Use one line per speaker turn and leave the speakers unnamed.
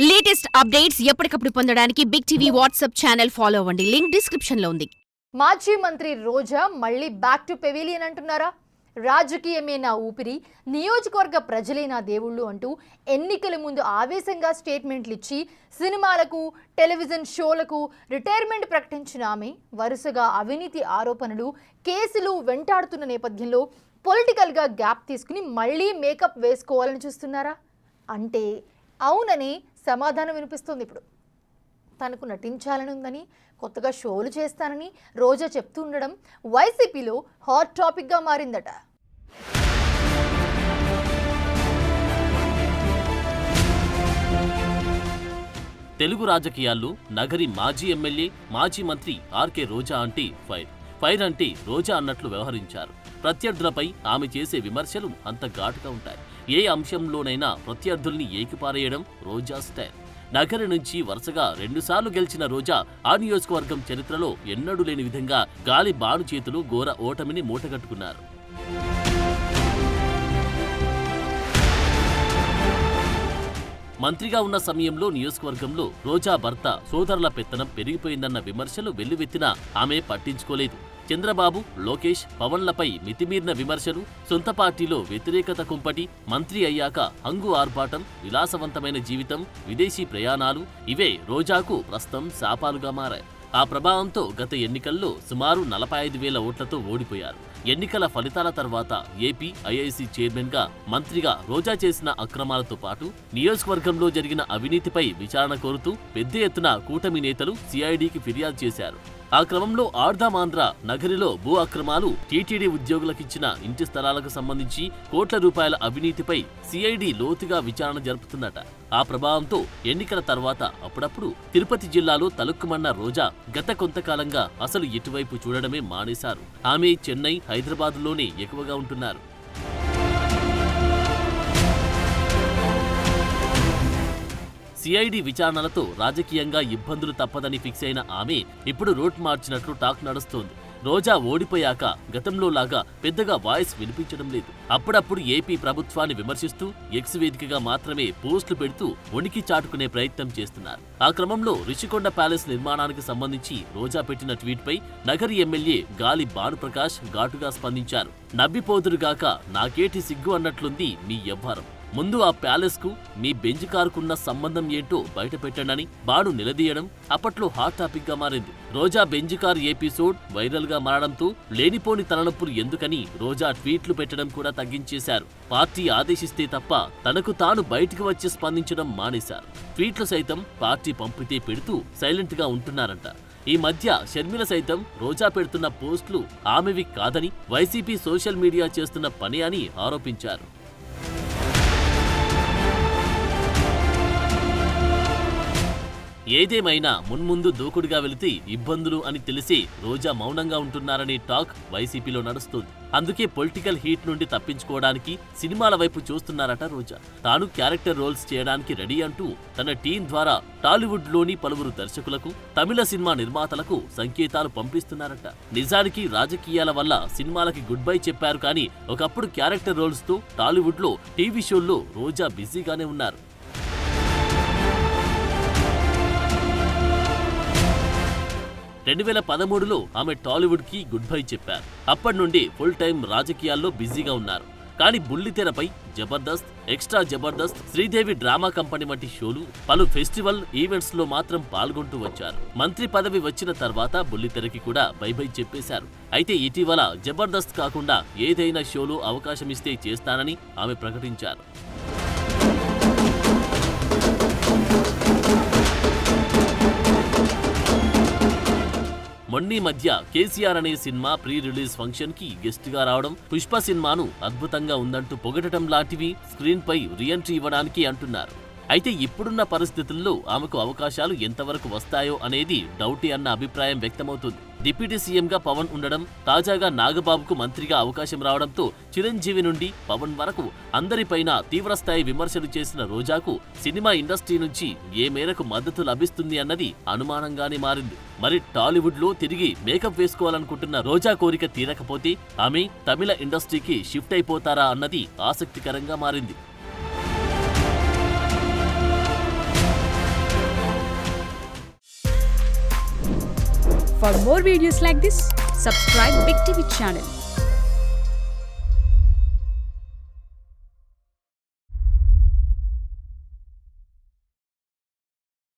Latest updates ఎప్పటికప్పుడు పొందడానికి big TV WhatsApp channel follow అవ్వండి. లింక్ డిస్క్రిప్షన్ లో ఉంది.
మాజీ మంత్రి రోజా మళ్ళీ బ్యాక్ టు పెవిలియన్ అంటున్నారా? రాజకీయమే నా ఊపిరి, నియోజకవర్గ ప్రజలే నా దేవుళ్ళు అంటూ ఎన్నికల ముందు ఆవేశంగా స్టేట్మెంట్లు ఇచ్చి సినిమాలకు, టెలివిజన్ షోలకు రిటైర్మెంట్ ప్రకటించిన ఆమె వరుసగా అవినీతి ఆరోపణలు, కేసులు వెంటాడుతున్న నేపథ్యంలో పొలిటికల్గా గ్యాప్ తీసుకుని మళ్ళీ మేకప్ వేసుకోవాలని చూస్తున్నారా? అంటే అవునని సమాధానం వినిపిస్తుంది. ఇప్పుడు తనకు నటించాలని ఉందని, కొత్తగా షోలు చేస్తానని రోజా చెప్తూ ఉండడం వైసీపీలో హాట్ టాపిక్గా మారిందట.
తెలుగు రాజకీయాల్లో నగరి మాజీ ఎమ్మెల్యే, మాజీ మంత్రి ఆర్కే రోజా అంటే ఫైర్ అంటే రోజా అన్నట్లు వ్యవహరించారు. ప్రత్యర్థులపై ఆమె చేసే విమర్శలు అంత ఘాటుగా ఉంటాయి. ఏ అంశంలోనైనా ప్రత్యర్థుల్ని ఏకిపారేయడం రోజా స్టైల్. నగరి నుంచి వరుసగా 2 సార్లు గెలిచిన రోజా ఆ నియోజకవర్గం చరిత్రలో ఎన్నడూ లేని విధంగా గాలి బాను చేతులు ఘోర ఓటమిని మూటగట్టుకున్నారు. మంత్రిగా ఉన్న సమయంలో నియోజకవర్గంలో రోజా భర్త సోదరుల పెత్తనం పెరిగిపోయిందన్న విమర్శలు వెల్లువెత్తినా ఆమె పట్టించుకోలేదు. చంద్రబాబు, లోకేష్, పవన్లపై మితిమీరిన విమర్శలు, సొంత పార్టీలో వ్యతిరేకత కుంపటి, మంత్రి అయ్యాక హంగు ఆర్భాటం, విలాసవంతమైన జీవితం, విదేశీ ప్రయాణాలు ఇవే రోజాకు ప్రస్తుతం శాపాలుగా మారాయి. ఆ ప్రభావంతో గత ఎన్నికల్లో సుమారు 45,000 ఓట్లతో ఓడిపోయారు. ఎన్నికల ఫలితాల తర్వాత ఏపీ ఐఐసీ చైర్మన్గా, మంత్రిగా రోజా చేసిన అక్రమాలతో పాటు నియోజకవర్గంలో జరిగిన అవినీతిపై విచారణ కోరుతూ పెద్ద ఎత్తున కూటమి నేతలు సిఐడికి ఫిర్యాదు చేశారు. ఆ క్రమంలో ఆర్ధామాంధ్ర నగరిలో భూ అక్రమాలు, టీటీడీ ఉద్యోగులకిచ్చిన ఇంటి స్థలాలకు సంబంధించి కోట్ల రూపాయల అవినీతిపై సిఐడి లోతుగా విచారణ జరుపుతుందట. ఆ ప్రభావంతో ఎన్నికల తర్వాత అప్పుడప్పుడు తిరుపతి జిల్లాలో తలుక్కుమన్న రోజా గత కొంతకాలంగా అసలు ఎటువైపు చూడడమే మానేశారు. ఆమె చెన్నై, హైదరాబాద్లోనే ఎక్కువగా ఉంటున్నారు. సిఐడి విచారణలతో రాజకీయంగా ఇబ్బందులు తప్పదని ఫిక్స్ అయిన ఆమె ఇప్పుడు రూట్ మార్చినట్లు టాక్ నడుస్తోంది. రోజా ఓడిపోయాక గతంలో లాగా పెద్దగా వాయిస్ వినిపించడం లేదు. అప్పుడప్పుడు ఏపీ ప్రభుత్వాన్ని విమర్శిస్తూ ఎక్స్ వేదికగా మాత్రమే పోస్టులు పెడుతూ ఉనికి చాటుకునే ప్రయత్నం చేస్తున్నారు. ఆ క్రమంలో రిషికొండ ప్యాలెస్ నిర్మాణానికి సంబంధించి రోజా పెట్టిన ట్వీట్పై నగరి ఎమ్మెల్యే గాలి భానుప్రకాష్ ఘాటుగా స్పందించారు. నవ్విపోదురుగాక నాకేటి సిగ్గు అన్నట్లుంది మీ వ్యవహారం. ముందు ఆ ప్యాలెస్ కు మీ బెంజ్ కారుకున్న సంబంధం ఏంటో బయట పెట్టండని బాను నిలదీయడం అప్పట్లో హాట్ టాపిక్ గా మారింది. రోజా బెంజ్ కార్ ఎపిసోడ్ వైరల్ గా మారడంతో లేనిపోని తలనొప్పులు ఎందుకని రోజా ట్వీట్లు పెట్టడం కూడా తగ్గించేశారు. పార్టీ ఆదేశిస్తే తప్ప తనకు తాను బయటకు వచ్చి స్పందించడం మానేశారు. ట్వీట్లు సైతం పార్టీ పంపితే పెడుతూ సైలెంట్ గా ఉంటున్నారంట. ఈ మధ్య షర్మిల సైతం రోజా పెడుతున్న పోస్టులు ఆమెవి కాదని, వైసీపీ సోషల్ మీడియా చేస్తున్న పని అని ఆరోపించారు. ఏదేమైనా మున్ముందు దూకుడుగా వెళితే ఇబ్బందులు అని తెలిసి రోజా మౌనంగా ఉంటున్నారనే టాక్ వైసీపీలో నడుస్తుంది. అందుకే పొలిటికల్ హీట్ నుండి తప్పించుకోవడానికి సినిమాల వైపు చూస్తున్నారట రోజా. తాను క్యారెక్టర్ రోల్స్ చేయడానికి రెడీ అంటూ తన టీం ద్వారా టాలీవుడ్ లోని పలువురు దర్శకులకు, తమిళ సినిమా నిర్మాతలకు సంకేతాలు పంపిస్తున్నారట. నిజానికి రాజకీయాల వల్ల సినిమాలకి గుడ్ బై చెప్పారు కానీ ఒకప్పుడు క్యారెక్టర్ రోల్స్ తో టాలీవుడ్ లో టీవీ షోల్లో రోజా బిజీగానే ఉన్నారు. 2013లో ఆమె టాలీవుడ్ కి గుడ్ బై చెప్పారు. అప్పటి నుండి ఫుల్ టైం రాజకీయాల్లో బిజీగా ఉన్నారు. కానీ బుల్లితెరపై Jabardasth, extra Jabardasth, Sridevi drama company వంటి షోలు, పలు ఫెస్టివల్ ఈవెంట్స్ లో మాత్రం పాల్గొంటూ వచ్చారు. మంత్రి పదవి వచ్చిన తర్వాత బుల్లితెరకి కూడా బై బై చెప్పేశారు. అయితే ఇటీవల జబర్దస్త్ కాకుండా ఏదైనా షోలో అవకాశమిస్తే చేస్తానని ఆమె ప్రకటించారు. మొన్నీ మధ్య కేసీఆర్ అనే సినిమా ప్రీ రిలీజ్ ఫంక్షన్ కి గెస్ట్ గా రావడం, పుష్ప సినిమాను అద్భుతంగా ఉందంటూ పొగడటం లాంటివి స్క్రీన్ పై రీఎంట్రీ ఇవ్వడానికి అంటున్నారు. అయితే ఇప్పుడున్న పరిస్థితుల్లో ఆమెకు అవకాశాలు ఎంతవరకు వస్తాయో అనేది డౌటే అన్న అభిప్రాయం వ్యక్తమవుతుంది. డిప్యూటీ సీఎంగా పవన్ ఉండడం, తాజాగా నాగబాబుకు మంత్రిగా అవకాశం రావడంతో చిరంజీవి నుండి పవన్ వరకు అందరిపైన తీవ్రస్థాయి విమర్శలు చేసిన రోజాకు సినిమా ఇండస్ట్రీ నుంచి ఏ మేరకు మద్దతు లభిస్తుంది అన్నది అనుమానంగానే మారింది. మరి టాలీవుడ్ లో తిరిగి మేకప్ వేసుకోవాలనుకుంటున్న రోజా కోరిక తీరకపోతే ఆమె తమిళ ఇండస్ట్రీకి షిఫ్ట్ అయిపోతారా అన్నది ఆసక్తికరంగా మారింది.
For more videos like this, subscribe Big TV channel.